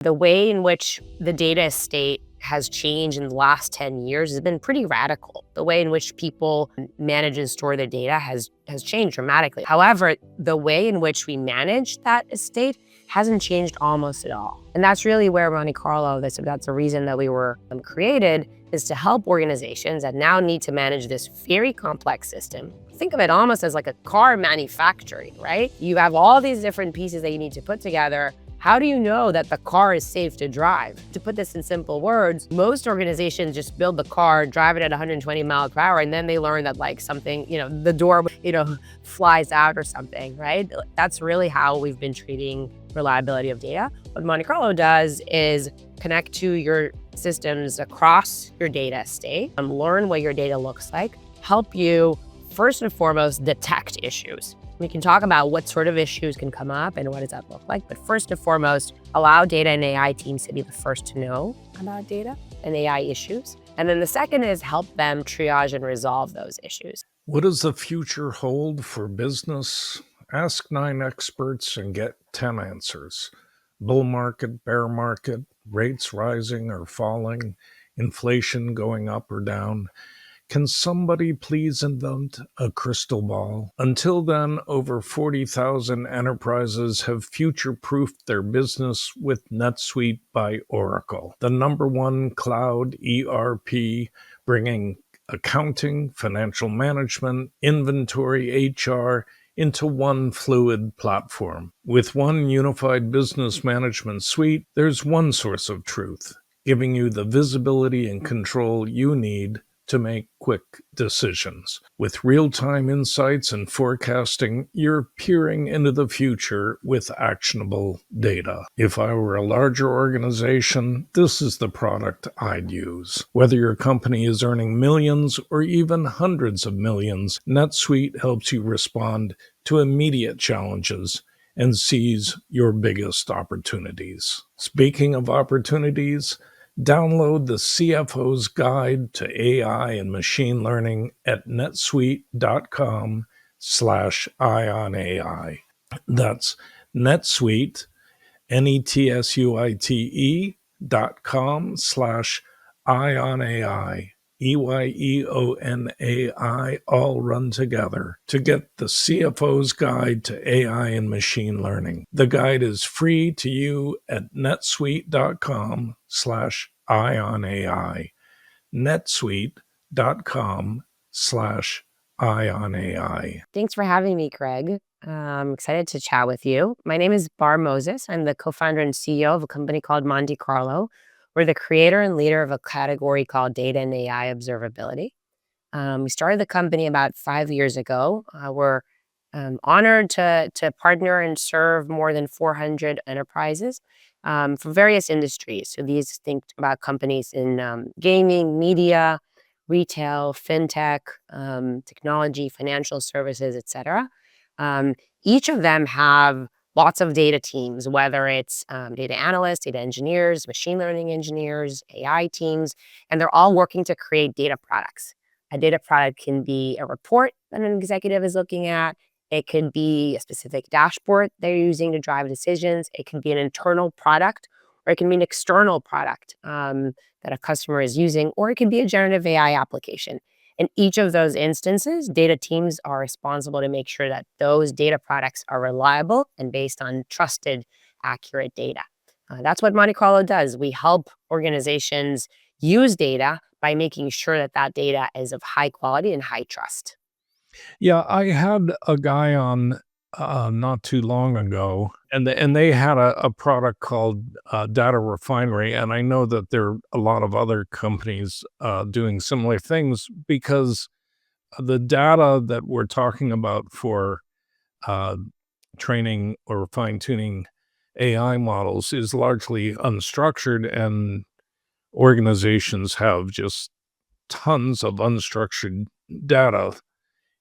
The way in which the data estate has changed in the last 10 years has been pretty radical. The way in which people manage and store their data has changed dramatically. However, the way in which we manage that estate hasn't changed almost at all. And that's really where Monte Carlo, that's the reason that we were created, is to help organizations that now need to manage this very complex system. Think of it almost as like a car manufacturing, right? You have all these different pieces that you need to put together. How do you know that the car is safe to drive? To put this in simple words, most organizations just build the car, drive it at 120 miles per hour, and then they learn that like something, the door, flies out or something, right? That's really how we've been treating reliability of data. What Monte Carlo does is connect to your systems across your data estate, learn what your data looks like, help you first and foremost detect issues. We can talk about what sort of issues can come up and what does that look like. But first and foremost, allow data and AI teams to be the first to know about data and AI issues. And then the second is help them triage and resolve those issues. What does the future hold for business? Ask 9 experts and get 10 answers. Bull market, bear market, rates rising or falling, inflation going up or down. Can somebody please invent a crystal ball? Until then, over 40,000 enterprises have future-proofed their business with NetSuite by Oracle, the #1 cloud ERP, bringing accounting, financial management, inventory, HR into one fluid platform. With one unified business management suite, there's one source of truth, giving you the visibility and control you need to make quick decisions. With real-time insights and forecasting, you're peering into the future with actionable data. If I were a larger organization, this is the product I'd use. Whether your company is earning millions or even hundreds of millions, NetSuite helps you respond to immediate challenges and seize your biggest opportunities. Speaking of opportunities, download the CFO's Guide to AI and Machine Learning at netsuite.com/ionai. That's NetSuite, netsuite.com/ionai, EYEONAI, all run together, to get the CFO's Guide to AI and Machine Learning. The guide is free to you at netsuite.com/ionai, netsuite.com/ionai. Thanks for having me, Craig. I'm excited to chat with you. My name is Barr Moses. I'm the co-founder and CEO of a company called Monte Carlo. We're the creator and leader of a category called Data and AI Observability. We started the company about 5 years ago. We're honored to partner and serve more than 400 enterprises from various industries. So these think about companies in gaming, media, retail, fintech, technology, financial services, etc. Each of them have lots of data teams, whether it's data analysts, data engineers, machine learning engineers, AI teams, and they're all working to create data products. A data product can be a report that an executive is looking at. It could be a specific dashboard they're using to drive decisions. It can be an internal product, or it can be an external product that a customer is using, or it can be a generative AI application. In each of those instances, data teams are responsible to make sure that those data products are reliable and based on trusted, accurate data. That's what Monte Carlo does. We help organizations use data by making sure that that data is of high quality and high trust. Yeah, I had a guy on not too long ago, and they had a product called Data Refinery, and I know that there are a lot of other companies doing similar things, because the data that we're talking about for training or fine-tuning AI models is largely unstructured, and organizations have just tons of unstructured data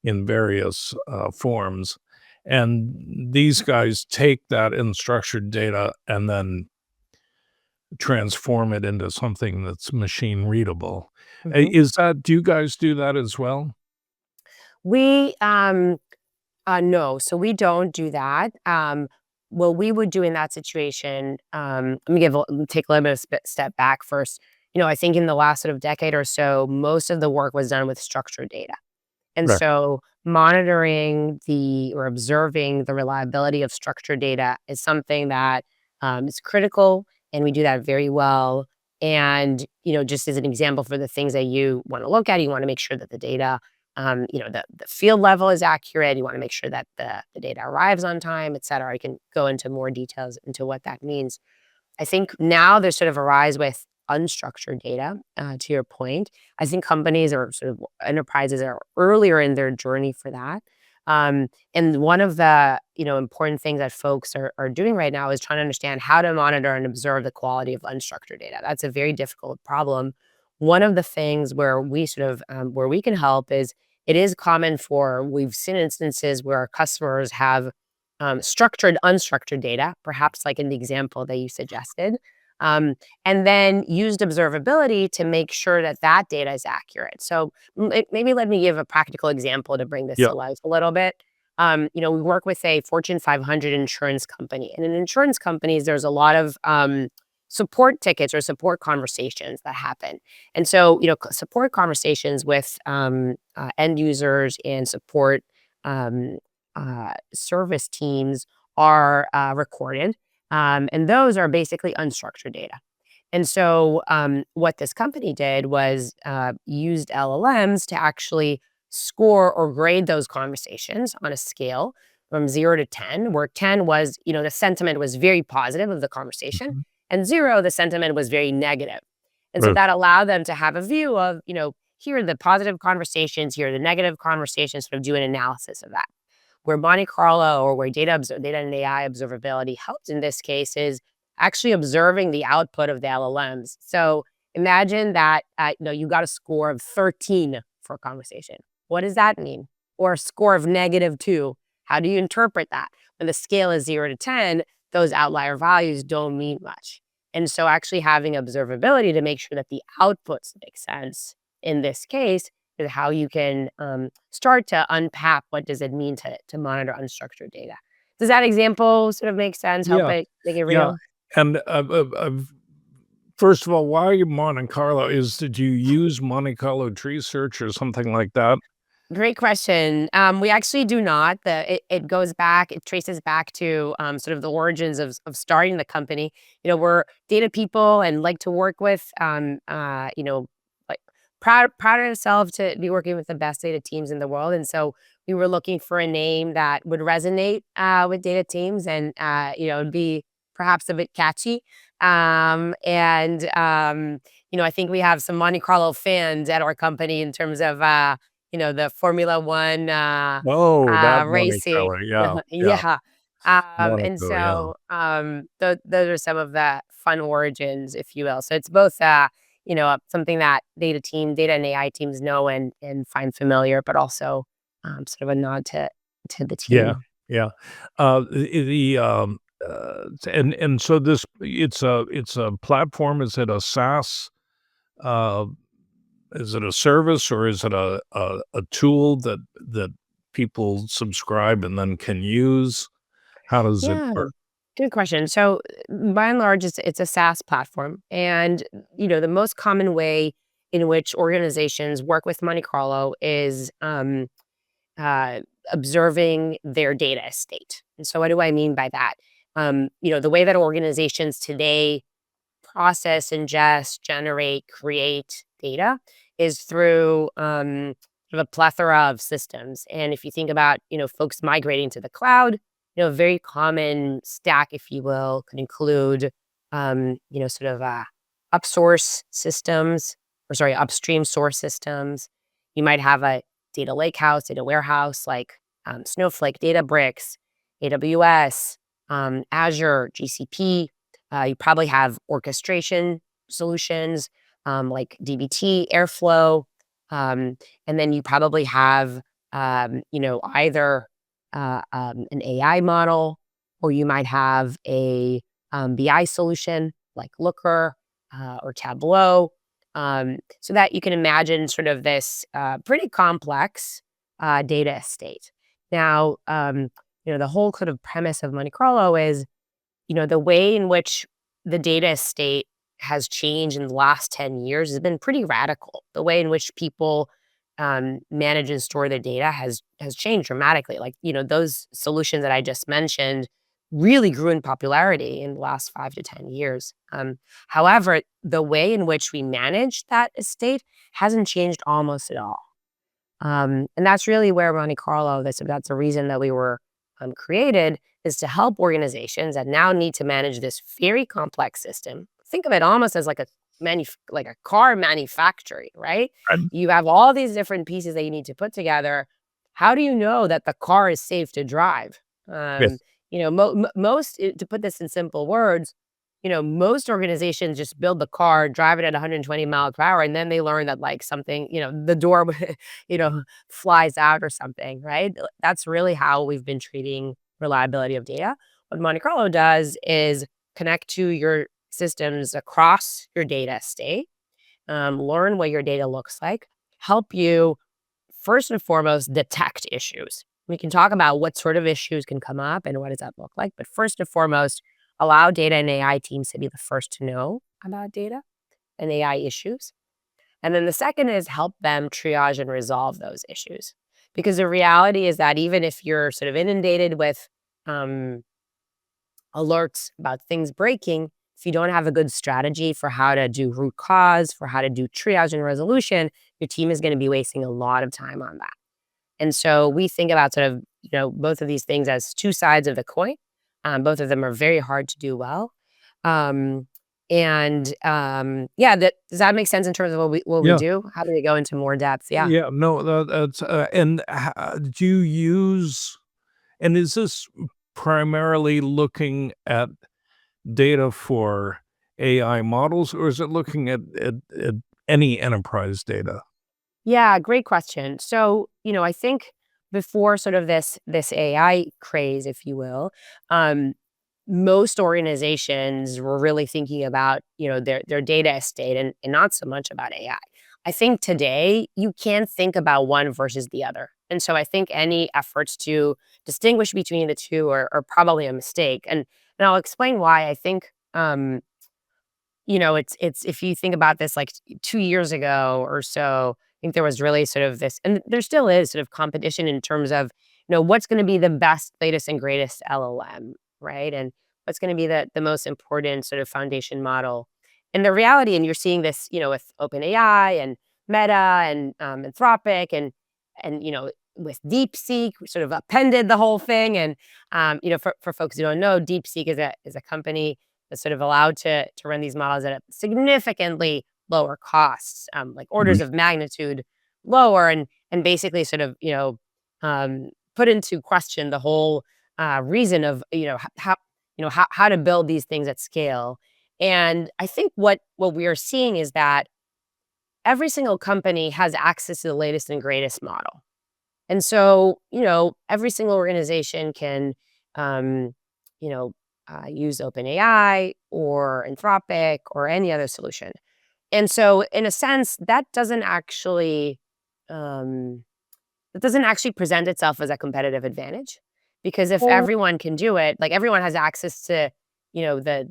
in various forms. And these guys take that unstructured data and then transform it into something that's machine readable. Do you guys do that as well? We no, so we don't do that. what we would do in that situation, let me take a little bit of step back first. I think in the last sort of decade or so, most of the work was done with structured data. And Right. so monitoring or observing the reliability of structured data is something that is critical, and we do that very well. And, just as an example for the things that you want to look at, you want to make sure that the data, the field level is accurate. You want to make sure that the data arrives on time, et cetera. I can go into more details into what that means. I think now there's sort of a rise with unstructured data, to your point. I think companies or sort of enterprises are earlier in their journey for that. And one of the important things that folks are doing right now is trying to understand how to monitor and observe the quality of unstructured data. That's a very difficult problem. One of the things where we sort of where we can help is it is common for we've seen instances where our customers have structured, unstructured data, perhaps like in the example that you suggested, um, and then used observability to make sure that that data is accurate. So maybe let me give a practical example to bring this Yeah. to life a little bit. We work with a Fortune 500 insurance company, and in insurance companies, there's a lot of support tickets or support conversations that happen. And so, support conversations with end users and support um, service teams are recorded. And those are basically unstructured data. And so, what this company did was used LLMs to actually score or grade those conversations on a scale from 0 to 10, where 10 was, the sentiment was very positive of the conversation, Mhm. and 0, the sentiment was very negative. And so Right. that allowed them to have a view of, here are the positive conversations, here are the negative conversations, sort of do an analysis of that. Where Monte Carlo or where data and AI observability helps in this case is actually observing the output of the LLMs. So imagine that you got a score of 13 for a conversation. What does that mean? Or a score of -2. How do you interpret that? When the scale is 0 to 10, those outlier values don't mean much. And so actually having observability to make sure that the outputs make sense in this case is how you can start to unpack what does it mean to monitor unstructured data. Does that example sort of make sense? Help Yeah. it make it Yeah. real? And first of all, why Monte Carlo? Did you use Monte Carlo tree search or something like that? Great question. We actually do not. It goes back, it traces back to sort of the origins of starting the company. We're data people and like to work with, like proud of ourselves to be working with the best data teams in the world. And so we were looking for a name that would resonate with data teams and, be perhaps a bit catchy. I think we have some Monte Carlo fans at our company in terms of, the Formula One, Oh, that Monte racing. Carlo. Yeah. Yeah. Yeah. And Monaco. Yeah. so, those are some of the fun origins, if you will. So it's both, something that data and AI teams know and find familiar, but also, sort of a nod to the Yeah. team. Yeah. And so it's a platform. Is it a SaaS? Uh, is it a service or is it a tool that people subscribe and then can use? How does it Yeah, work? good question. So, by and large, it's a SaaS platform, and the most common way in which organizations work with Monte Carlo is uh, observing their data estate. And so, what do I mean by that? The way that organizations today process, ingest, generate, create data is through sort of a plethora of systems. And if you think about, folks migrating to the cloud, a very common stack, if you will, could include, sort of upsource systems, or sorry, upstream source systems. You might have a data lakehouse, data warehouse like Snowflake, Databricks, AWS, Azure, GCP. You probably have orchestration solutions like DBT, Airflow, um, and then you probably have either an AI model, or you might have a BI solution like Looker or Tableau, so that you can imagine sort of this pretty complex data estate. Now, the whole sort of premise of Monte Carlo is, the way in which the data estate has changed in the last 10 years has been pretty radical. The way in which people manage and store their data has changed dramatically. Like, those solutions that I just mentioned really grew in popularity in the last 5 to 10 years. However, the way in which we manage that estate hasn't changed almost at all. And that's really where Monte Carlo, that's the reason that we were created, is to help organizations that now need to manage this very complex system. Think of it almost as like like a car manufacturing, right? And You have all these different pieces that you need to put together. How do you know that the car is safe to drive? Um, yes, most, to put this in simple words, most organizations just build the car, drive it at 120 miles per hour, and then they learn that like something, the door, flies out or something, right? That's really how we've been treating reliability of data. What Monte Carlo does is connect to your systems across your data estate, learn what your data looks like, help you first and foremost detect issues. We can talk about what sort of issues can come up and what does that look like. But first and foremost, allow data and AI teams to be the first to know about data and AI issues. And then the second is help them triage and resolve those issues. Because the reality is that even if you're sort of inundated with um, alerts about things breaking, if you don't have a good strategy for how to do root cause, for how to do triage and resolution, your team is going to be wasting a lot of time on that. And so we think about sort of, both of these things as two sides of the coin. Both of them are very hard to do well. Um, yeah, does that make sense in terms of what we yeah, do? How do we go into more depth? Yeah. yeah. No, that's and do you use? And is this primarily looking at data for AI models, or is it looking at any enterprise data? Yeah, great question. So, I think before sort of this AI craze, if you will, um, most organizations were really thinking about, their data estate and not so much about AI. I think today you can't think about one versus the other. And so I think any efforts to distinguish between the two are probably a mistake. And I'll explain why. I think it's if you think about this like 2 years ago or so, I think there was really sort of this, and there still is sort of competition in terms of, what's gonna be the best, latest, and greatest LLM, right? And what's gonna be the most important sort of foundation model. And the reality, and you're seeing this, with OpenAI and Meta and, Anthropic and, with DeepSeek, we sort of appended the whole thing. And, for folks who don't know, DeepSeek is a company that's sort of allowed to run these models at a significantly lower costs, like orders Mhm. of magnitude lower, and basically sort of put into question the whole reason of how to build these things at scale. And I think what we are seeing is that every single company has access to the latest and greatest model. And so, every single organization can, um, you know, use OpenAI or Anthropic or any other solution. And so, in a sense, um, that doesn't actually present itself as a competitive advantage, because if everyone can do it, like everyone has access to, the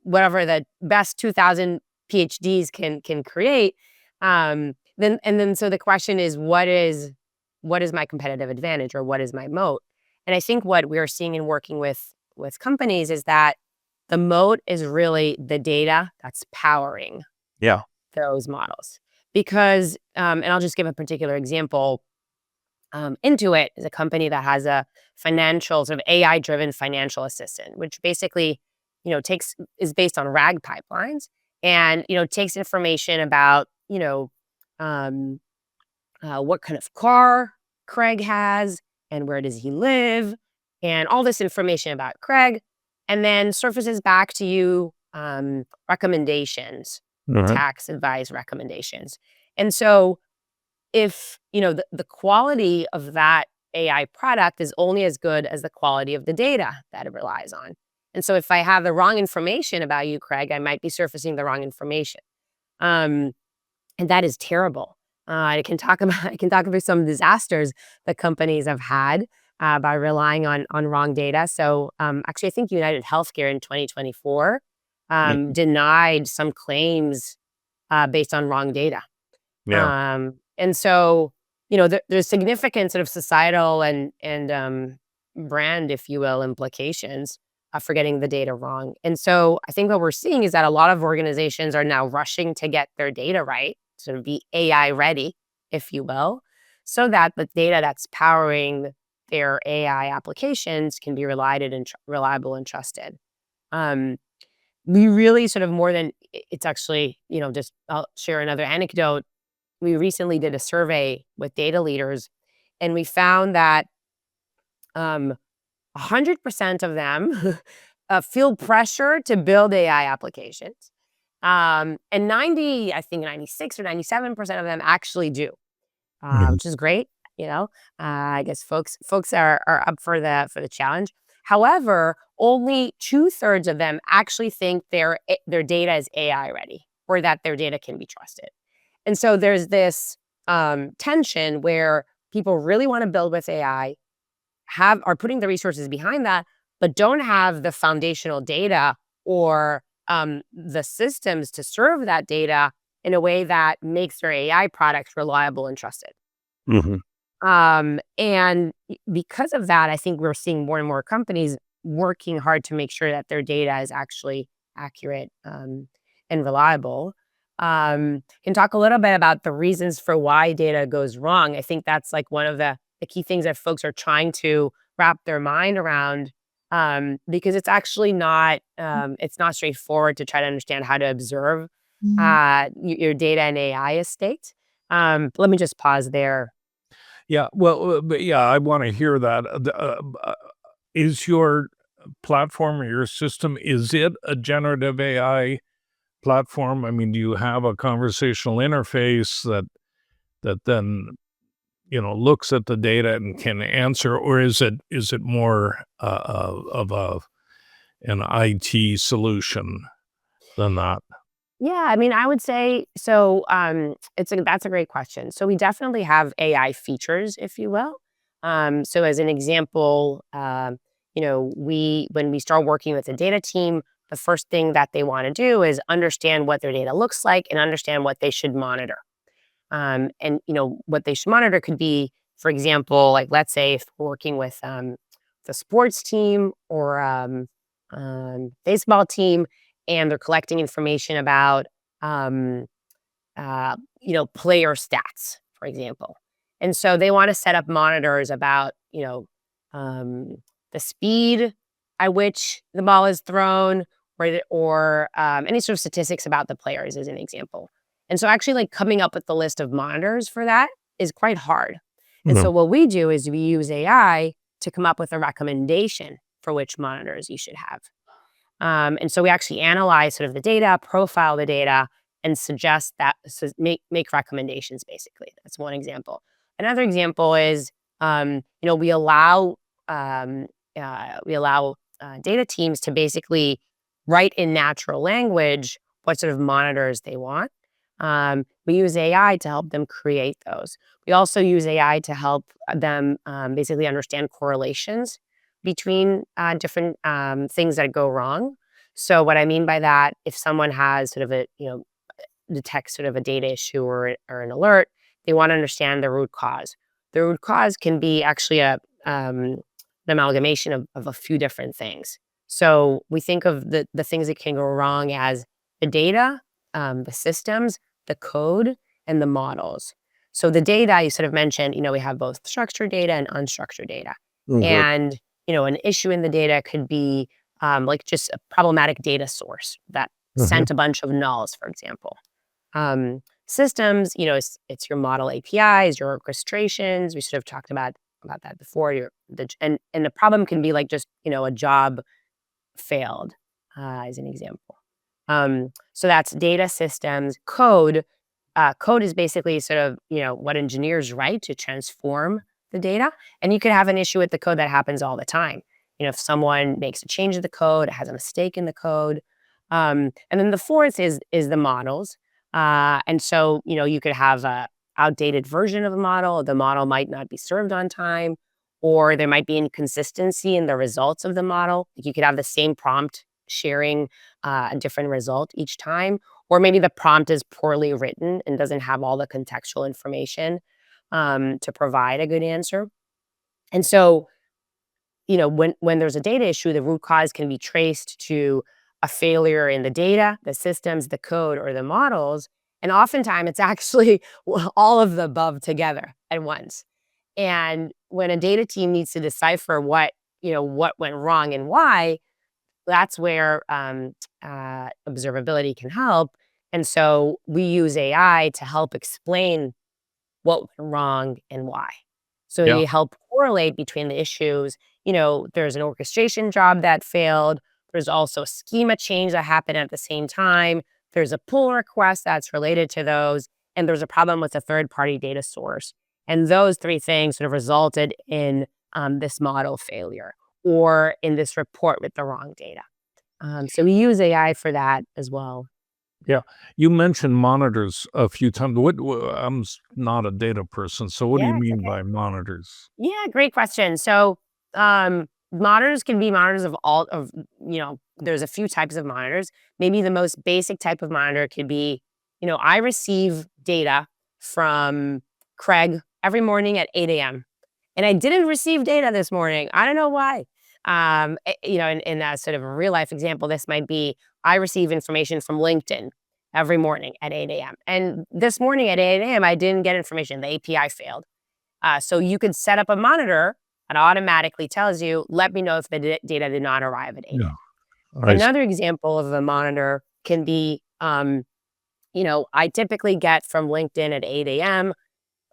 whatever the best 2,000 PhDs can create, then so the question is, what is my competitive advantage, or what is my moat? And I think what we're seeing in working with companies is that the moat is really the data that's powering Yeah. those models. Because, and I'll just give a particular example. Intuit is a company that has a financial sort of AI-driven financial assistant, which basically, takes is based on RAG pipelines, and takes information about um, what kind of car Craig has and where does he live, and all this information about Craig, and then surfaces back to you recommendations, Alright. tax advice recommendations. And so if the quality of that AI product is only as good as the quality of the data that it relies on. And so if I have the wrong information about you, Craig, I might be surfacing the wrong information. Um, and that is terrible. I can talk about some disasters that companies have had by relying on wrong data. So actually, I think United Healthcare in 2024 Mhm. denied some claims based on wrong data. Yeah. And so, there's significant sort of societal and brand, if you will, implications for getting the data wrong. And so, I think what we're seeing is that a lot of organizations are now rushing to get their data right, sort of be AI ready, if you will, so that the data that's powering their AI applications can be reliable and trusted. Um, we really sort of more than it's actually, just I'll share another anecdote. We recently did a survey with data leaders, and we found that 100% of them feel pressure to build AI applications. And 90, I think 96 or 97% of them actually do, Mhm. which is great. I guess folks are up for the challenge. However, only 2/3 of them actually think their data is AI ready or that their data can be trusted. And so there's this tension where people really want to build with AI, are putting the resources behind that, but don't have the foundational data or the systems to serve that data in a way that makes their AI products reliable and trusted. Mhm. And because of that, I think we're seeing more and more companies working hard to make sure that their data is actually accurate and reliable. Can talk a little bit about the reasons for why data goes wrong. I think that's like one of the key things that folks are trying to wrap their mind around, because it's not straightforward to try to understand how to observe your data and AI estate. Let me just pause there. Yeah, well, but yeah, I wanna hear that. Is your platform or your system, is it a generative AI platform? I mean, do you have a conversational interface that then, looks at the data and can answer, or is it more, of an IT solution than that? Yeah, I mean, I would say so. That's a great question. So we definitely have AI features, if you will. So as an example, we when we start working with a data team, the first thing that they want to do is understand what their data looks like and understand what they should monitor. And what they should monitor could be, for example, like let's say if we're working with the sports team or baseball team, and they're collecting information about um, player stats, for example. And so they want to set up monitors about, um, the speed at which the ball is thrown, or any sort of statistics about the players, as an example. And so actually, like coming up with the list of monitors for that is quite hard. And Mhm. so what we do is we use AI to come up with a recommendation for which monitors you should have. And so we actually analyze sort of the data, profile the data, and suggest that make recommendations. Basically, that's one example. Another example is, we allow um, data teams to basically write in natural language what sort of monitors they want. We use AI to help them create those. We also use AI to help them basically understand correlations between different things that go wrong. So what I mean by that, if someone has sort of detects sort of a data issue or an alert, they want to understand the root cause. The root cause can be actually an amalgamation of a few different things. So we think of the things that can go wrong as the data, the systems, the code, and the models. So the data you sort of mentioned, we have both structured data and unstructured data. Mhm. And, an issue in the data could be like just a problematic data source that Mhm. sent a bunch of nulls, for example. Systems, it's your model APIs, your orchestrations. We sort of talked about that before. And the problem can be like just a job failed, as an example. So that's data systems. Code is basically sort of what engineers write to transform the data, and you could have an issue with the code that happens all the time. If someone makes a change to the code, has a mistake in the code, and then the fourth is the models. And so you could have a outdated version of a model. The model might not be served on time, or there might be inconsistency in the results of the model. Like you could have the same prompt sharing a different result each time, or maybe the prompt is poorly written and doesn't have all the contextual information to provide a good answer. And so, when there's a data issue, the root cause can be traced to a failure in the data, the systems, the code, or the models. And oftentimes, it's actually all of the above together at once. And when a data team needs to decipher what went wrong and why, that's where observability can help. And so we use AI to help explain what went wrong and why. So Yeah. you help correlate between the issues. There's an orchestration job that failed. There's also a schema change that happened at the same time. There's a pull request that's related to those. And there's a problem with a third party data source. And those three things sort of resulted in this model failure or in this report with the wrong data. So we use AI for that as well. Yeah. You mentioned monitors a few times. Not a data person, so what do you Yeah, it's mean okay. by monitors? Yeah, great question. So, monitors can be monitors of there's a few types of monitors. Maybe the most basic type of monitor could be, I receive data from Craig every morning at 8 a.m. And I didn't receive data this morning. I don't know why. In a sort of a real life example, this might be I receive information from LinkedIn every morning at 8 a.m. And this morning at 8 a.m., I didn't get information. The API failed. So you could set up a monitor that automatically tells you, let me know if the data did not arrive at 8 Yeah, a.m. I see. Another example of a monitor can be, I typically get from LinkedIn at 8 a.m.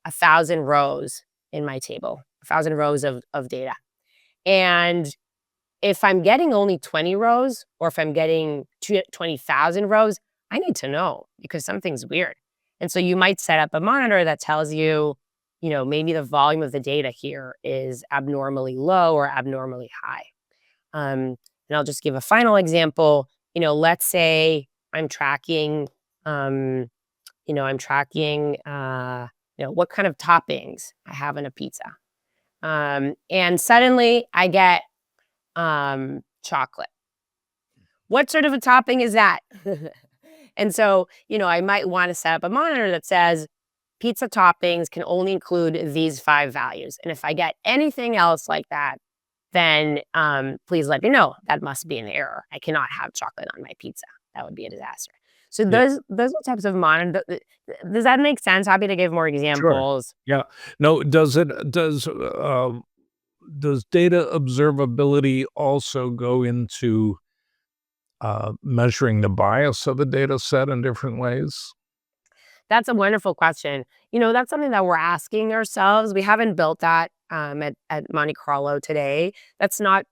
1,000 rows in my table, 1,000 rows of data. And if I'm getting only 20 rows or if I'm getting 20,000 rows, I need to know because something's weird. And so you might set up a monitor that tells you, maybe the volume of the data here is abnormally low or abnormally high. And I'll just give a final example. Let's say I'm tracking, um, I'm tracking, what kind of toppings I have in a pizza. And suddenly I get chocolate. What sort of a topping is that? And so, I might want to set up a monitor that says pizza toppings can only include these 5 values. And if I get anything else like that, then please let me know. That must be an error. I cannot have chocolate on my pizza. That would be a disaster. So Yeah, those are types of monitor. Does that make sense? Happy to give more sure. examples. Yeah. No, does data observability also go into, measuring the bias of a data set in different ways? That's a wonderful question. That's something that we're asking ourselves. We haven't built that at Monte Carlo today. That's not,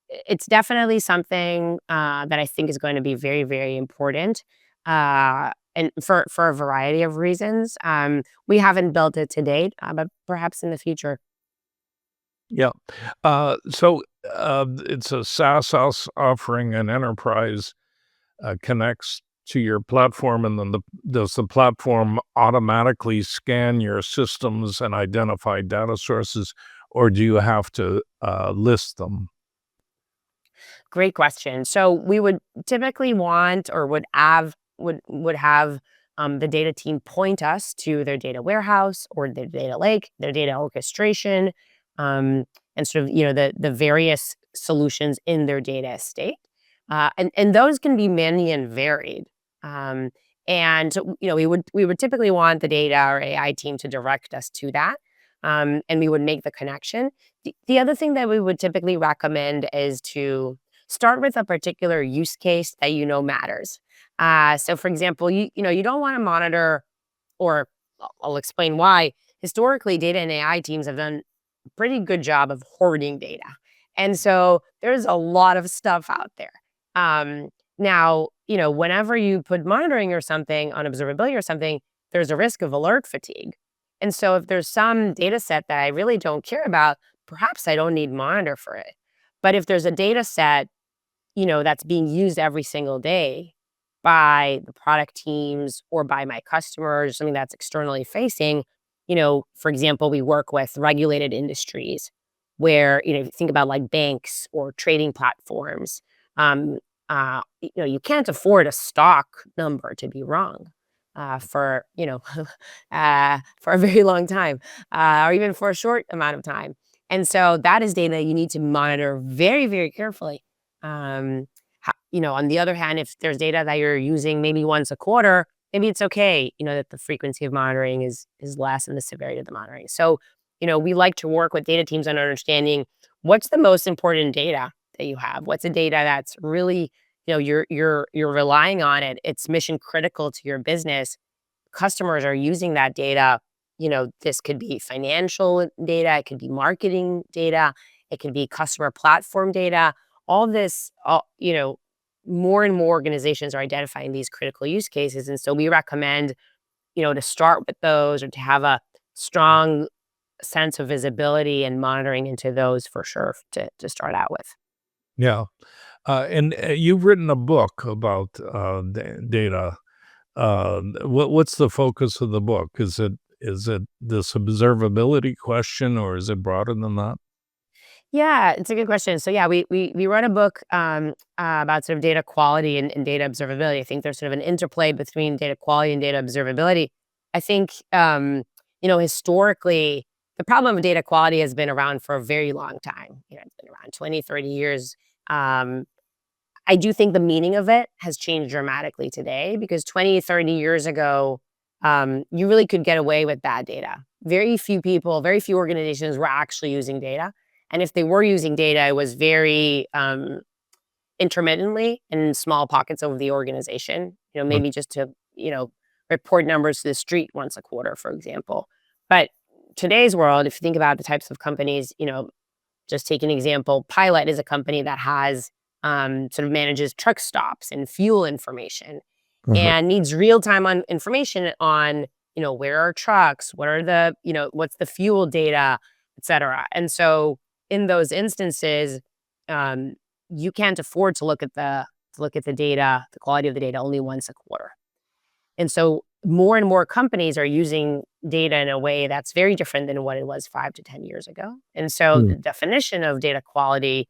it's definitely something that I think is going to be very, very important. And for a variety of reasons. We haven't built it to date, but perhaps in the future. Yeah. It's a SaaS offering, an enterprise connects to your platform, and then does the platform automatically scan your systems and identify data sources, or do you have to list them? Great question. So we would typically want or would have the data team point us to their data warehouse or their data lake, their data orchestration, um, and sort of the various solutions in their data estate. And those can be many and varied. Um, and so, we would typically want the data or AI team to direct us to that, and we would make the connection. The other thing that we would typically recommend is to start with a particular use case that matters. So, for example, you don't want to monitor, or I'll explain why. Historically, data and AI teams have done a pretty good job of hoarding data, and so there's a lot of stuff out there. Now, whenever you put monitoring or something on observability or something, there's a risk of alert fatigue. And so, if there's some data set that I really don't care about, perhaps I don't need monitor for it. But if there's a data set that's being used every single day by the product teams or by my customers, something that's externally facing, For example, we work with regulated industries where, if you think about like banks or trading platforms, um, you can't afford a stock number to be wrong for, for a very long time or even for a short amount of time. And so that is data you need to monitor very, very carefully. Um, on the other hand, if there's data that you're using maybe once a quarter, maybe it's okay, that the frequency of monitoring is less and the severity of the monitoring. So, we like to work with data teams on understanding what's the most important data that you have. What's the data that's really, you're relying on it. It's mission critical to your business. Customers are using that data. This could be financial data, it could be marketing data, it could be customer platform data. All this, more and more organizations are identifying these critical use cases. And so we recommend, to start with those or to have a strong sense of visibility and monitoring into those for sure to start out with. Yeah. And you've written a book about data. What's the focus of the book? Is it this observability question, or is it broader than that? Yeah, it's a good question. So yeah, we wrote a book about sort of data quality and data observability. I think there's sort of an interplay between data quality and data observability. I think historically the problem of data quality has been around for a very long time. It's been around 20, 30 years. Um, I do think the meaning of it has changed dramatically today because 20, 30 years ago, you really could get away with bad data. Very few people, very few organizations were actually using data. And if they were using data, it was very intermittently in small pockets of the organization, Uh, maybe just to, report numbers to the street once a quarter, for example. But today's world, if you think about the types of companies, just take an example. Pilot is a company that has sort of manages truck stops and fuel information uh-huh. and needs real time on information on where are trucks, what are the what's the fuel data, etc. And so in those instances, um, you can't afford to look at the data, the quality of the data only once a quarter. And so more and more companies are using data in a way that's very different than what it was 5 to 10 years ago. And so Hmm. the definition of data quality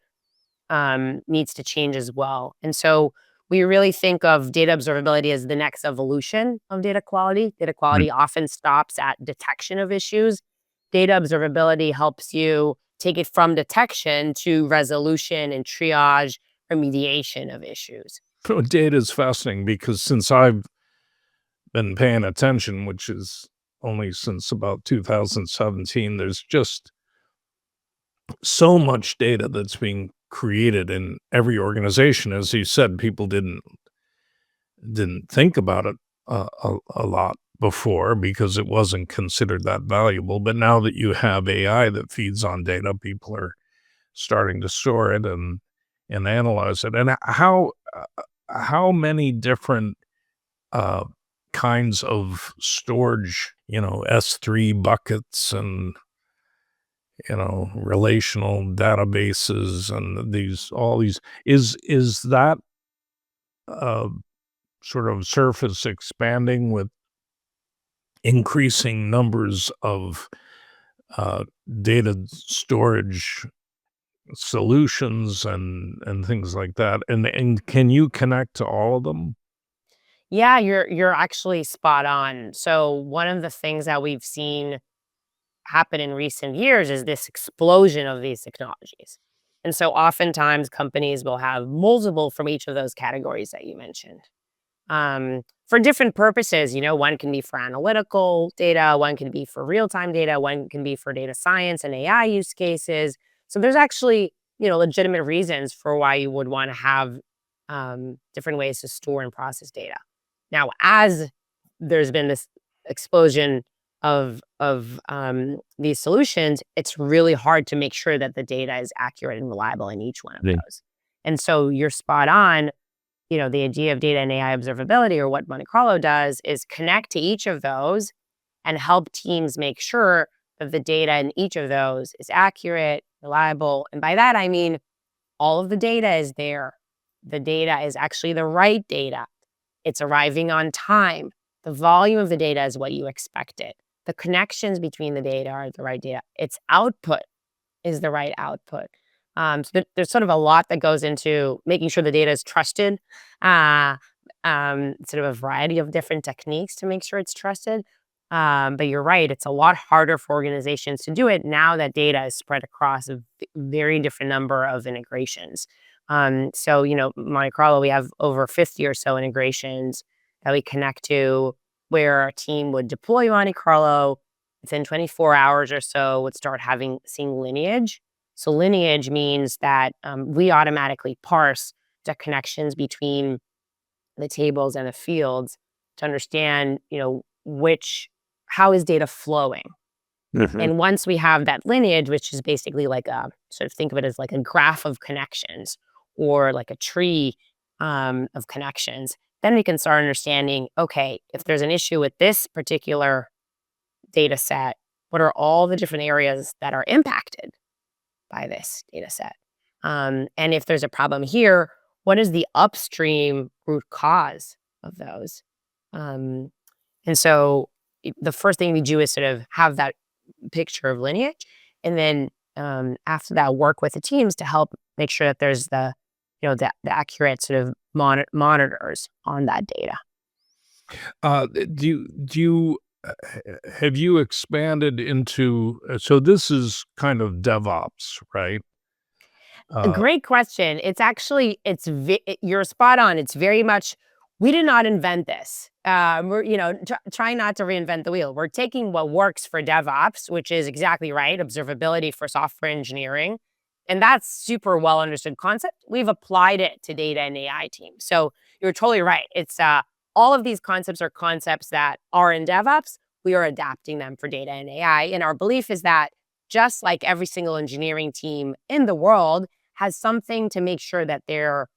needs to change as well. And so we really think of data observability as the next evolution of data quality. Data Right. quality often stops at detection of issues. Data observability helps you take it from detection to resolution and triage remediation of issues. So data is fascinating because since I've been paying attention, which is only since about 2017, there's just so much data that's being created in every organization. As you said, people didn't think about it a lot before because it wasn't considered that valuable. But now that you have AI that feeds on data, people are starting to store it and analyze it. And how many different uh, kinds of storage, S3 buckets and relational databases and these all these is that uh, sort of surface expanding with increasing numbers of uh, data storage solutions and things like that, and can you connect to all of them? Yeah, you're actually spot on. So one of the things that we've seen happen in recent years is this explosion of these technologies. And so oftentimes companies will have multiple from each of those categories that you mentioned. For different purposes. One can be for analytical data, one can be for real time data, one can be for data science and AI use cases. So there's actually, legitimate reasons for why you would want to have different ways to store and process data. Now, as there's been this explosion of these solutions, it's really hard to make sure that the data is accurate and reliable in each one of Right. those. And so you're spot on. The idea of data and AI observability, or what Monte Carlo does, is connect to each of those and help teams make sure that the data in each of those is accurate, reliable. And by that, I mean all of the data is there. The data is actually the right data. It's arriving on time. The volume of the data is what you expected. the connections between the data are the right data. Its output is the right output. So there's sort of a lot that goes into making sure the data is trusted. Uh, sort of a variety of different techniques to make sure it's trusted. But you're right; it's a lot harder for organizations to do it now that data is spread across a very different number of integrations. So Monte Carlo, we have over 50 or so integrations that we connect to, where our team would deploy Monte Carlo within 24 hours or so would start seeing lineage. So lineage means that we automatically parse the connections between the tables and the fields to understand, which how is data flowing. Mhm. And once we have that lineage, which is basically like a sort of think of it as like a graph of connections or like a tree of connections, then we can start understanding, okay, if there's an issue with this particular data set, what are all the different areas that are impacted by this data set? And if there's a problem here, what is the upstream root cause of those? Um, and so the first thing we do is sort of have that picture of lineage. And then after that, work with the teams to help make sure that there's the accurate sort of monitors on that data. Do you have you expanded into so this is kind of DevOps, right? A Uh, great question. It's actually you're spot on. It's very much we did not invent this. We're trying not to reinvent the wheel. We're taking what works for DevOps, which is exactly right, observability for software engineering, and that's super well understood concept. We've applied it to data and AI teams. So you're totally right. It's all of these concepts are concepts that are in DevOps. We are adapting them for data and AI, and our belief is that just like every single engineering team in the world has something to make sure that their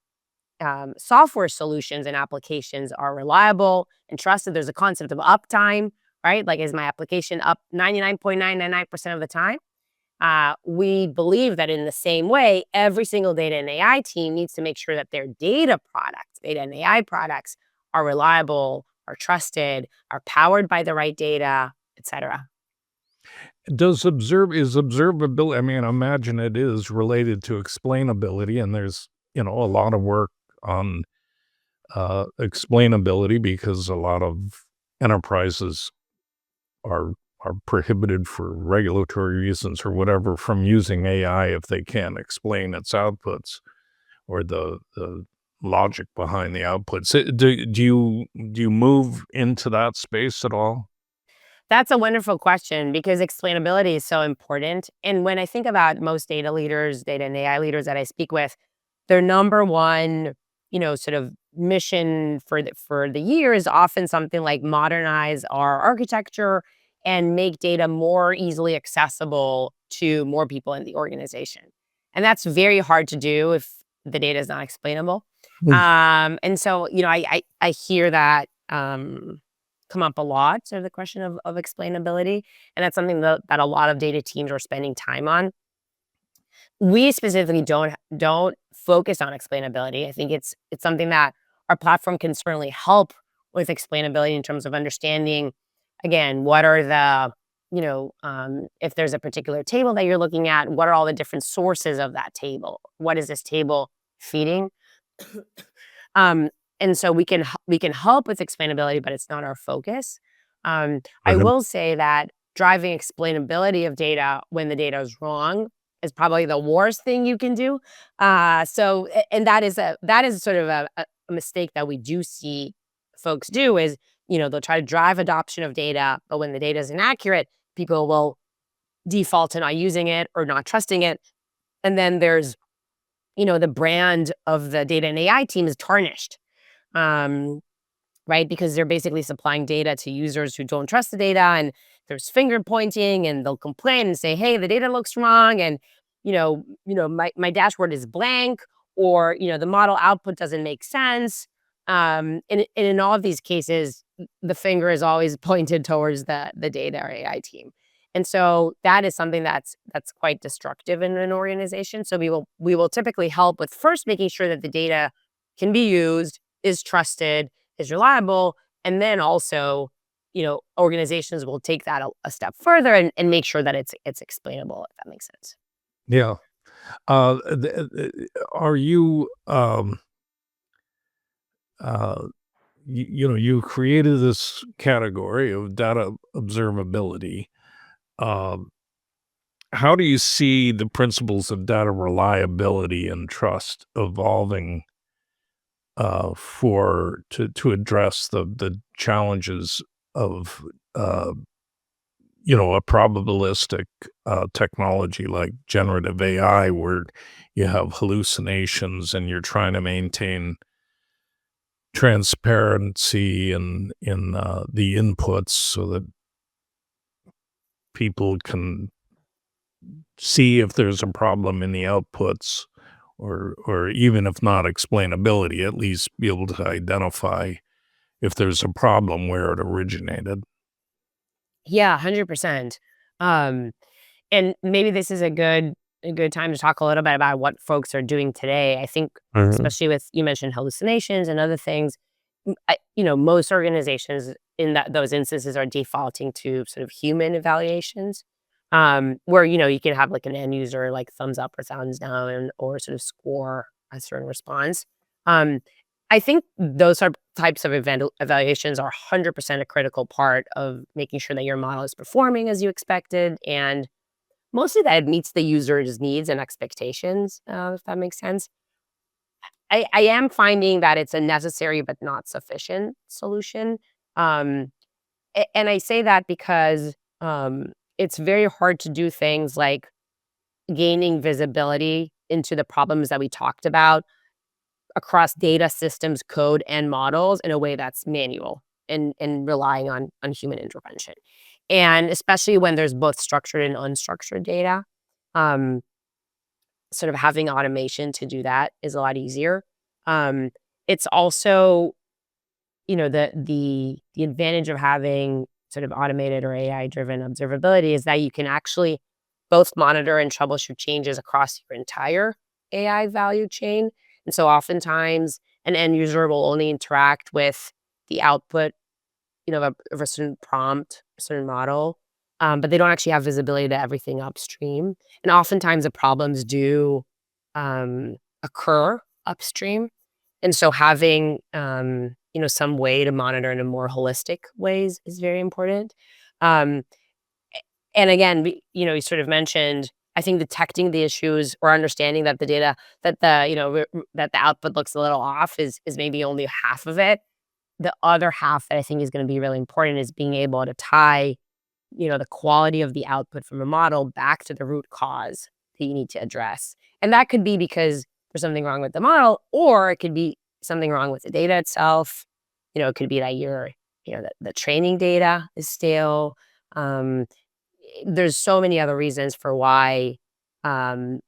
software solutions and applications are reliable and trusted. There's a concept of uptime, right? Like, is my application up 99.999% of the time? We believe that in the same way, every single data and AI team needs to make sure that their data and AI products, are reliable, are trusted, are powered by the right data, etc. is observability, I mean, imagine it is related to explainability, and there's, a lot of work on explainability because a lot of enterprises are are prohibited for regulatory reasons or whatever from using AI if they can't explain its outputs or the logic behind the outputs. Do you move into that space at all? That's a wonderful question because explainability is so important. And when I think about most data leaders, data and AI leaders that I speak with, their number one, sort of mission for the year is often something like modernize our architecture and make data more easily accessible to more people in the organization. And that's very hard to do if the data is not explainable. Mm. And so, I hear that come up a lot, sort of the question of explainability, and that's something that a lot of data teams are spending time on. We specifically don't focus on explainability. I think it's something that our platform can certainly help with explainability in terms of understanding, again, what are the if there's a particular table that you're looking at, what are all the different sources of that table? What is this table feeding? Um, and so we can help with explainability, but it's not our focus. I Okay. will say that driving explainability of data when the data is wrong is probably the worst thing you can do. And that is sort of a mistake that we do see folks do is they'll try to drive adoption of data, but when the data is inaccurate, people will default to not using it or not trusting it, and then there's the brand of the data and AI team is tarnished. Um, right? Because they're basically supplying data to users who don't trust the data, and there's finger pointing, and they'll complain and say, "Hey, the data looks wrong," and my dashboard is blank, or the model output doesn't make sense. And in all of these cases, the finger is always pointed towards the data or AI team. And so that is something that's quite destructive in an organization. So we will typically help with first making sure that the data can be used, is trusted, is reliable, and then also organizations will take that a step further and make sure that it's explainable, if that makes sense. Yeah. Are you, uh, you created this category of data observability. Um, how do you see the principles of data reliability and trust evolving to address the challenges of uh, a probabilistic technology like generative AI, where you have hallucinations and you're trying to maintain transparency in the inputs so that people can see if there's a problem in the outputs, or even if not explainability, at least be able to identify if there's a problem where it originated. Yeah, 100%. Um, and maybe this is a good time to talk a little bit about what folks are doing today. I think, Mhm. especially with you mentioned hallucinations and other things, most organizations in those instances are defaulting to sort of human evaluations, where you can have like an end user like thumbs up or thumbs down or sort of score a certain response. Um, I think those types of evaluations are 100% a critical part of making sure that your model is performing as you expected, and mostly that it meets the user's needs and expectations, if that makes sense. I am finding that it's a necessary but not sufficient solution. Um, and I say that because it's very hard to do things like gaining visibility into the problems that we talked about across data systems, code, and models in a way that's manual and relying on human intervention. And especially when there's both structured and unstructured data, um, sort of having automation to do that is a lot easier. Um, it's also, the advantage of having sort of automated or AI driven observability is that you can actually both monitor and troubleshoot changes across your entire AI value chain. And so oftentimes an end user will only interact with the output, of a certain prompt, a certain model, but they don't actually have visibility to everything upstream. And oftentimes the problems do occur upstream. And so having, some way to monitor in a more holistic ways is very important. Um, and again, you sort of mentioned, I think detecting the issues or understanding that the data that the, that the output looks a little off is maybe only half of it. The other half that I think is going to be really important is being able to tie, the quality of the output from a model back to the root cause that you need to address. And that could be because there's something wrong with the model, or it could be something wrong with the data itself. It could be that the training data is stale. Um, there's so many other reasons um,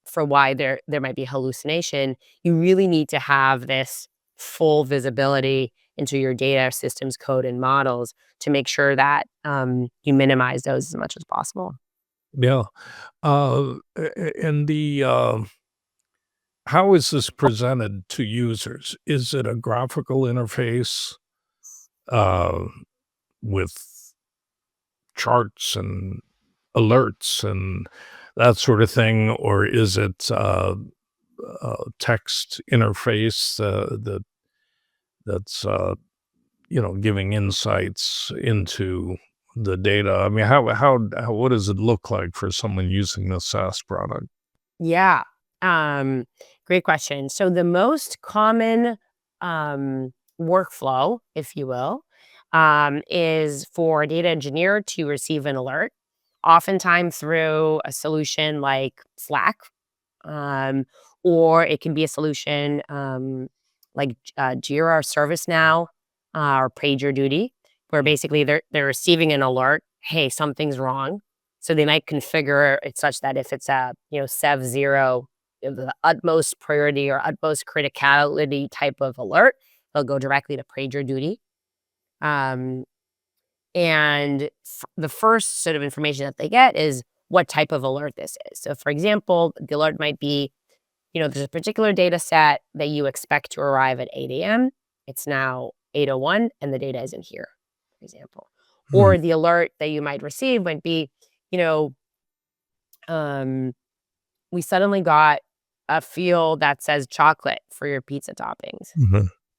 for why there might be hallucination. You really need to have this full visibility into your data systems, code, and models to make sure that you minimize those as much as possible. Yeah. And how is this presented to users? Is it a graphical interface uh, with charts and alerts and that sort of thing, or is it a text interface that's giving insights into the data? I mean, what does it look like for someone using the SaaS product? Yeah. Um, Great question. So the most common um, workflow, if you will, is for a data engineer to receive an alert, oftentimes through a solution like Slack, um, or it can be a solution like Jira or ServiceNow, or PagerDuty, where basically they're receiving an alert, hey, something's wrong. So they might configure it such that if it's a Sev zero, the utmost priority or utmost criticality type of alert, they'll go directly to PagerDuty. Um, and the first sort of information that they get is what type of alert this is. So, for example, the alert might be, there's a particular data set that you expect to arrive at 8 a.m. It's now 8:01 and the data isn't here. example. Hmm. Or the alert that you might receive might be, you know, um, we suddenly got a field that says chocolate for your pizza toppings.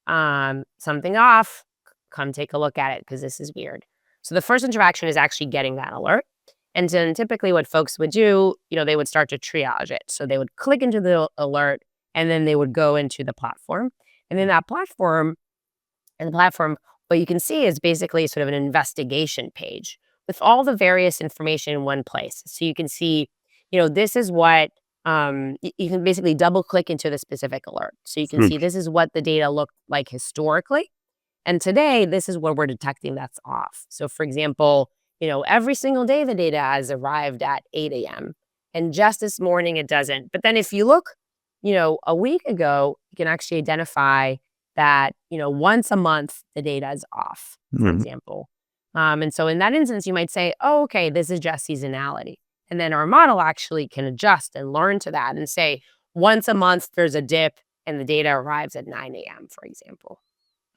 Mhm. Something off, come take a look at it because this is weird. So the first interaction is actually getting that alert. And then typically what folks would do, they would start to triage it. So they would click into the alert and then they would go into the platform. And then that platform and the platform, what you can see is basically sort of an investigation page with all the various information in one place. So you can see, this is what you can basically double click into the specific alert. So you can Hmm. see this is what the data looked like historically. And today, this is what we're detecting that's off. So, for example, every single day the data has arrived at 8 a.m. And just this morning it doesn't. But then if you look, a week ago, you can actually identify that, once a month the data is off, for Mhm. example. And so in that instance, you might say, oh, okay, this is just seasonality. And then our model actually can adjust and learn to that and say, once a month there's a dip and the data arrives at 9 a.m., for example.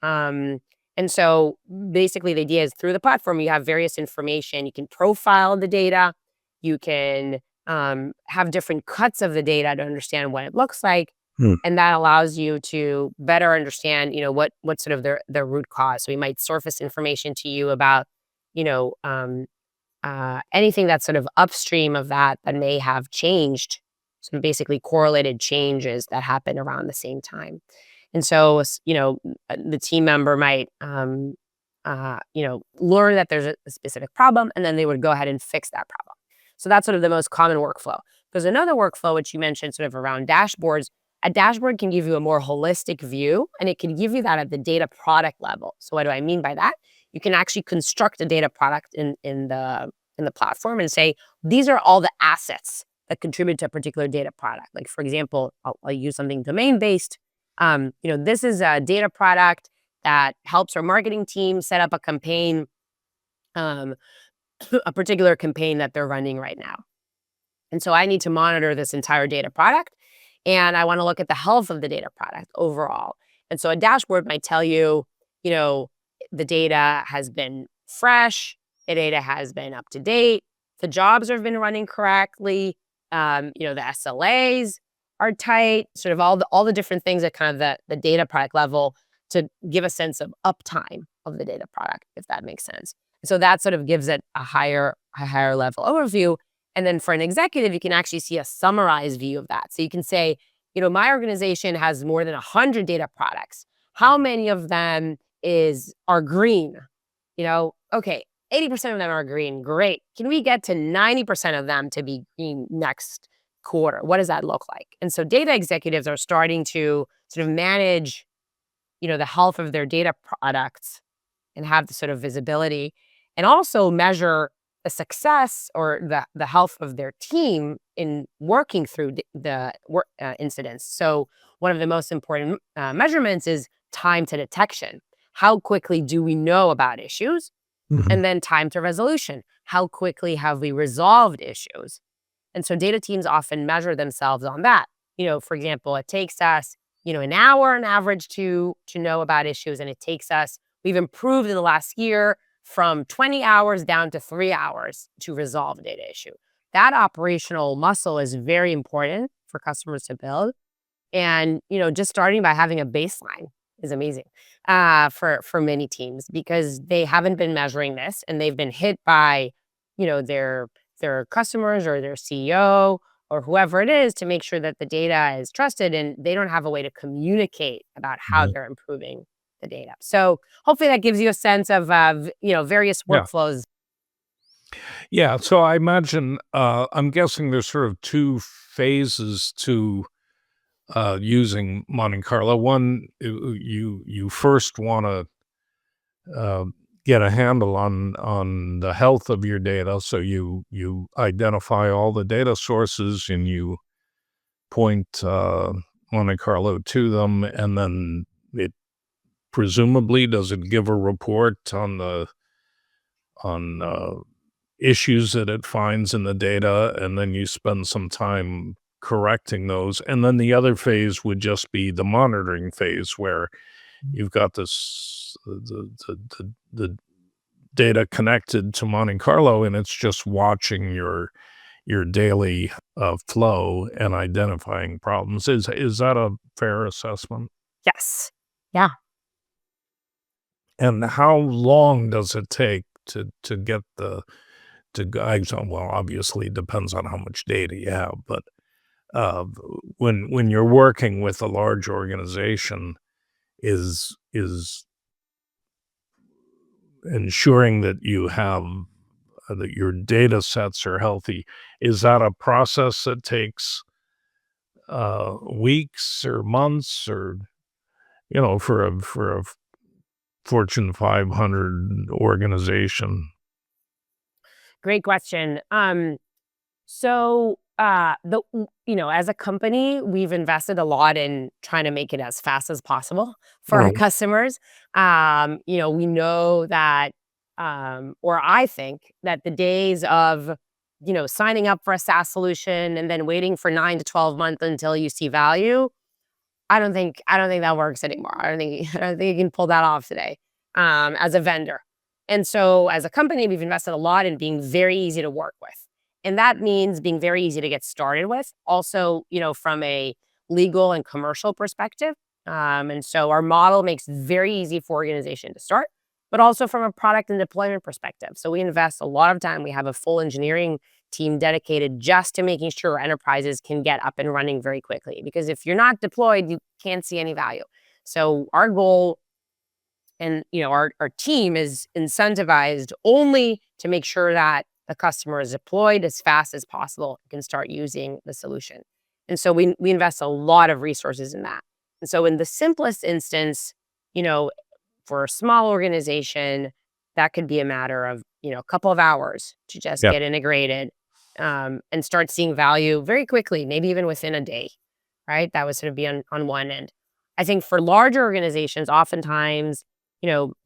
Um, and so basically the idea is through the platform, you have various information. You can profile the data. You can have different cuts of the data to understand what it looks like. Hmm. And that allows you to better understand, what sort of the root cause. So we might surface information to you about, you know, um, anything that's sort of upstream of that may have changed. Some basically correlated changes that happen around the same time. And so, the team member might, learn that there's a specific problem, and then they would go ahead and fix that problem. So that's sort of the most common workflow. There's another workflow, which you mentioned sort of around dashboards. A dashboard can give you a more holistic view, and it can give you that at the data product level. So what do I mean by that? You can actually construct a data product in the platform and say, these are all the assets that contribute to a particular data product. Like, for example, I'll use something domain based. This is a data product that helps our marketing team set up a campaign, um, a particular campaign that they're running right now. And so I need to monitor this entire data product and I want to look at the health of the data product overall. And so a dashboard might tell you, you know, the data has been fresh, the data has been up to date, the jobs have been running correctly, the SLAs are tight, sort of all the different things at kind of the data product level to give a sense of uptime of the data product, if that makes sense. So that sort of gives it a higher level overview. And then for an executive, you can actually see a summarized view of that. So you can say, my organization has more than 100 data products. How many of them are green? Okay, 80% of them are green. Great. Can we get to 90% of them to be green next quarter? What does that look like? And so data executives are starting to sort of manage, the health of their data products and have the sort of visibility and also measure the success or the health of their team in working through the work incidents. So one of the most important measurements is time to detection. How quickly do we know about issues? Mhm. And then time to resolution. How quickly have we resolved issues? And so data teams often measure themselves on that. For example, it takes us, an hour on average to know about issues, and we've improved in the last year from 20 hours down to 3 hours to resolve a data issue. That operational muscle is very important for customers to build. And, just starting by having a baseline is amazing for many teams because they haven't been measuring this and they've been hit by, their customers or their CEO or whoever it is to make sure that the data is trusted and they don't have a way to communicate about how Mhm. they're improving the data. So hopefully that gives you a sense of, various Yeah. workflows. Yeah, so I imagine, I'm guessing there's sort of 2 phases to, using Monte Carlo. One, you first wanna, uh, get a handle on the health of your data, so you identify all the data sources and you point, Monte Carlo to them, and then it presumably does it give a report on issues that it finds in the data, and then you spend some time correcting those. And then the other phase would just be the monitoring phase where you've got this the data connected to Monte Carlo, and it's just watching your daily flow and identifying problems. Is that a fair assessment? Yes. Yeah. And how long does it take to get the to guys on? Well, obviously, it depends on how much data you have, but uh, when you're working with a large organization, is ensuring that you have that your data sets are healthy, is that a process that takes weeks or months, or for a Fortune 500 organization? Great question. As a company, we've invested a lot in trying to make it as fast as possible for our Right. customers. We know that, or I think that the days of, signing up for a SaaS solution and then waiting for 9 to 12 months until you see value, I don't think that works anymore. I don't think you can pull that off today, as a vendor. And so as a company, we've invested a lot in being very easy to work with. And that means being very easy to get started with. Also, from a legal and commercial perspective. And so our model makes it very easy for organization to start, but also from a product and deployment perspective. So we invest a lot of time. We have a full engineering team dedicated just to making sure enterprises can get up and running very quickly. Because if you're not deployed, you can't see any value. So our goal and our team is incentivized only to make sure that the customer is deployed as fast as possible and can start using the solution. And so we invest a lot of resources in that. And so in the simplest instance, you know, for a small organization, that could be a matter of, a couple of hours to just Yeah. get integrated, and start seeing value very quickly, maybe even within a day, right? That would sort of be on one end. I think for larger organizations, oftentimes,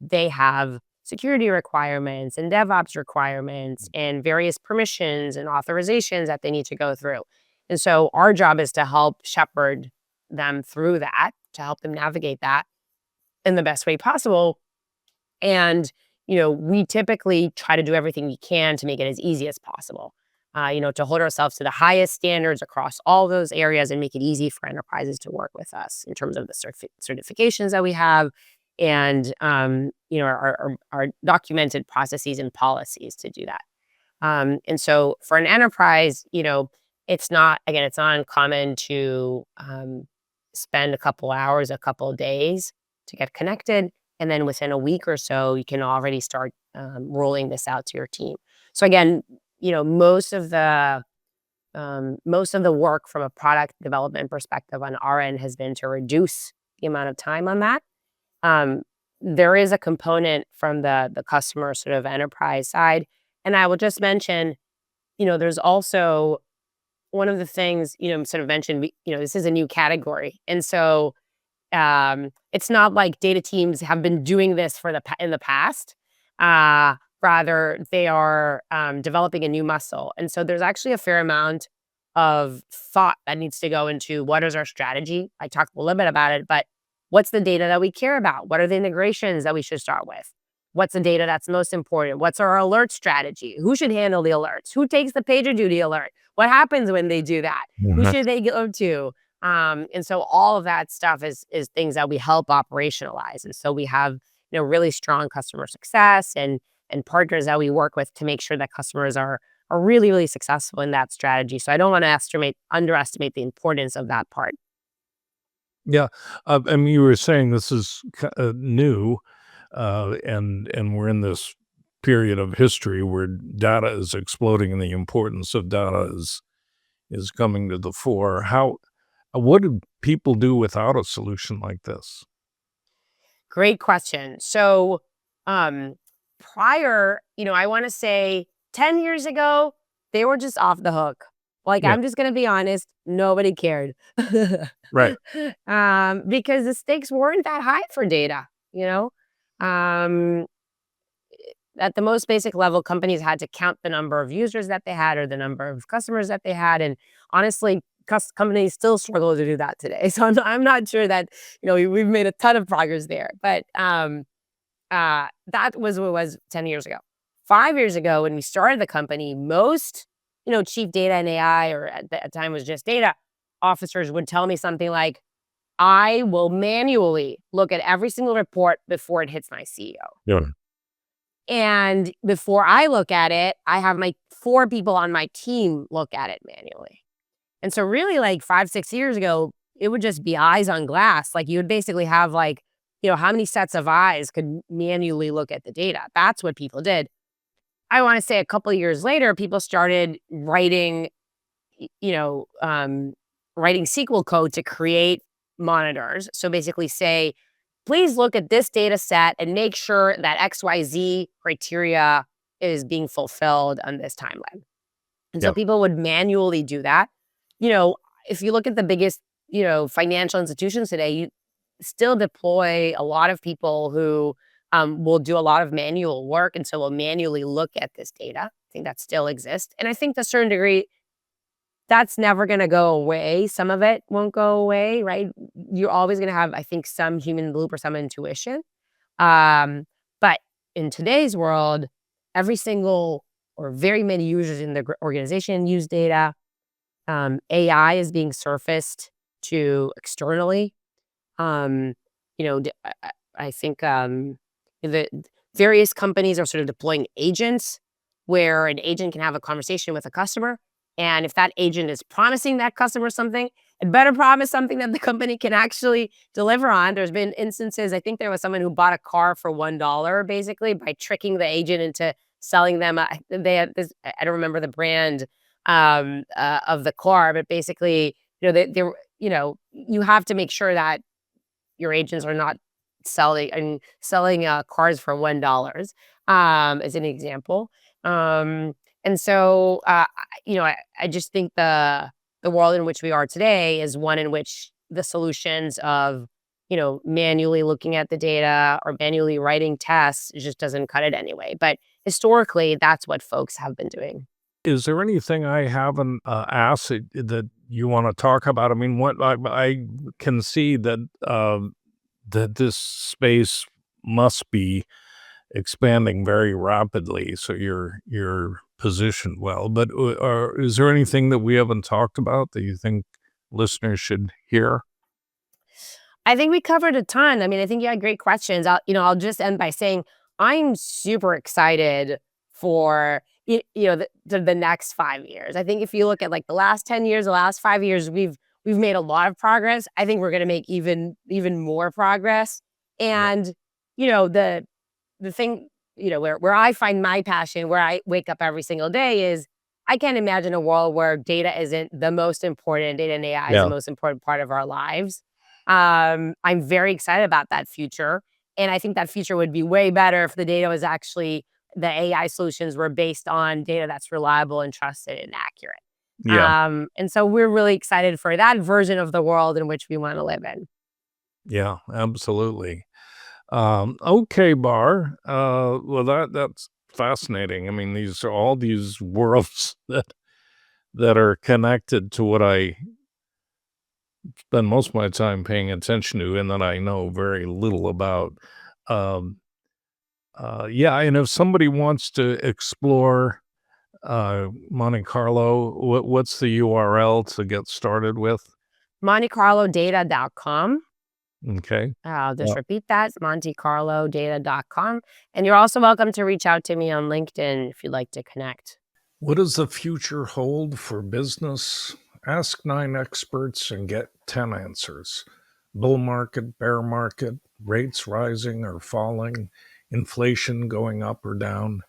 they have security requirements and DevOps requirements and various permissions and authorizations that they need to go through. And so our job is to help shepherd them through that, to help them navigate that in the best way possible. And, we typically try to do everything we can to make it as easy as possible. To hold ourselves to the highest standards across all those areas and make it easy for enterprises to work with us in terms of the certifications that we have and, our documented processes and policies to do that. And so for an enterprise, it's not uncommon to spend a couple hours, a couple days to get connected. And then within a week or so, you can already start rolling this out to your team. So again, most of the work from a product development perspective on our end has been to reduce the amount of time on that. Um, there is a component from the customer sort of enterprise side, and I will just mention, there's also one of the things, sort of mentioned, this is a new category. And so it's not like data teams have been doing this in the past. Rather, they are developing a new muscle. And so there's actually a fair amount of thought that needs to go into what is our strategy. I talked a little bit about it, but what's the data that we care about? What are the integrations that we should start with? What's the data that's most important? What's our alert strategy? Who should handle the alerts? Who takes the pager duty alert? What happens when they do that? Who Mhm. should they go to? And so all of that stuff is things that we help operationalize. And so we have, really strong customer success and partners that we work with to make sure that customers are really, really successful in that strategy. So I don't want to underestimate the importance of that part. Yeah. I mean, you were saying this is new, and we're in this period of history where data is exploding and the importance of data is coming to the fore. What do people do without a solution like this? Great question. So, um, prior, I want to say 10 years ago, they were just off the hook. Like, Yeah. I'm just going to be honest, nobody cared. Right. Because the stakes weren't that high for data, you know? Um, at the most basic level, companies had to count the number of users that they had or the number of customers that they had. And honestly, companies still struggle to do that today. So I'm not sure that, we've made a ton of progress there. But That was what it was 10 years ago. 5 years ago, when we started the company, most, chief data and AI, or at that time was just data officers, would tell me something like, I will manually look at every single report before it hits my CEO. Yeah. And before I look at it, I have my 4 people on my team look at it manually. And so really, like 5, 6 years ago, it would just be eyes on glass. Like, you would basically have, like, how many sets of eyes could manually look at the data? That's what people did. I wanna say a couple of years later, people started writing, y you know, writing SQL code to create monitors. So basically say, "Please look at this data set and make sure that XYZ criteria is being fulfilled on this timeline." And so Yeah. people would manually do that. You know, if you look at the biggest, financial institutions today, you still deploy a lot of people who will do a lot of manual work, and so will manually look at this data. I think that still exists. And I think to a certain degree, that's never going to go away. Some of it won't go away, right? You're always going to have, I think, some human loop or some intuition. Um, but in today's world, every single or very many users in the organization use data. AI is being surfaced to externally. I think the various companies are sort of deploying agents where an agent can have a conversation with a customer. And if that agent is promising that customer something, it better promise something that the company can actually deliver on. There's been instances, I think there was someone who bought a car for $1 basically by tricking the agent into selling them. They had this, I don't remember the brand of the car, but basically, you have to make sure that your agents are not selling cars for $1, as an example. And so, I just think the world in which we are today is one in which the solutions of, manually looking at the data or manually writing tests just doesn't cut it anyway. But historically, that's what folks have been doing. Is there anything I haven't asked that you want to talk about? I mean, what I can see that this space must be expanding very rapidly, so you're positioned well. But is there anything that we haven't talked about that you think listeners should hear? I think we covered a ton. I mean, I think you had great questions. I'll just end by saying I'm super excited for the next 5 years. I think if you look at like the last 10 years, the last 5 years, we've made a lot of progress. I think we're going to make even more progress. Yeah. And the thing, where I find my passion, where I wake up every single day is I can't imagine a world where data isn't the most important, data and AI is the Yeah. most important part of our lives. I'm very excited about that future. And I think that future would be way better if the data was actually the AI solutions were based on data that's reliable and trusted and accurate. Yeah. And so we're really excited for that version of the world in which we want to live in. Yeah, absolutely. Okay, Bar. Well, that's fascinating. I mean, these are all these worlds that are connected to what I spend most of my time paying attention to, and that I know very little about. Um, yeah, and if somebody wants to explore Monte Carlo, what's the URL to get started with? MonteCarloData.com. Okay. I'll just Well, repeat that, MonteCarloData.com. And you're also welcome to reach out to me on LinkedIn if you'd like to connect. what does the future hold for business? Ask 9 experts and get 10 answers. Bull market, bear market, rates rising or falling, inflation going up or down.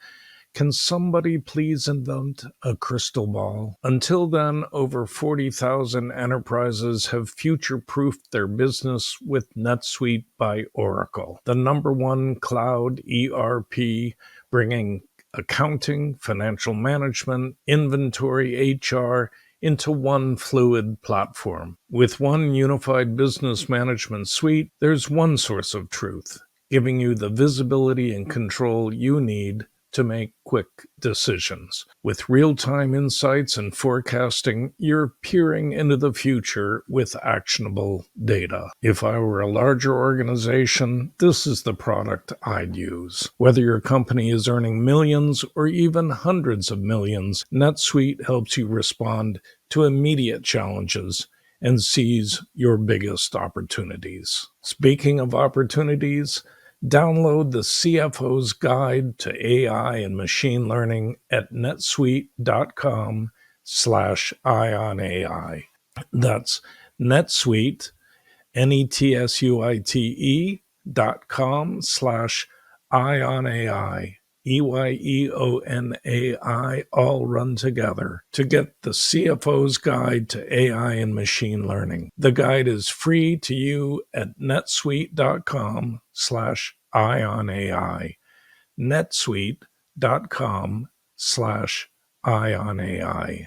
Can somebody please invent a crystal ball? Until then, over 40,000 enterprises have future proofed their business with NetSuite by Oracle, the number one cloud ERP, bringing accounting, financial management, inventory, HR into one fluid platform. With one unified business management suite, there's one source of truth, giving you the visibility and control you need to make quick decisions. With real-time insights and forecasting, you're peering into the future with actionable data. If I were a larger organization, this is the product I'd use. Whether your company is earning millions or even hundreds of millions, NetSuite helps you respond to immediate challenges and seize your biggest opportunities. Speaking of opportunities, download the CFO's Guide to AI and Machine Learning at netsuite.com/ionai. That's NetSuite, netsuite.com/ionai. EYEONAI, all run together, to get the CFO's Guide to AI and Machine Learning. The guide is free to you at netsuite.com/ionai. netsuite.com/ionai.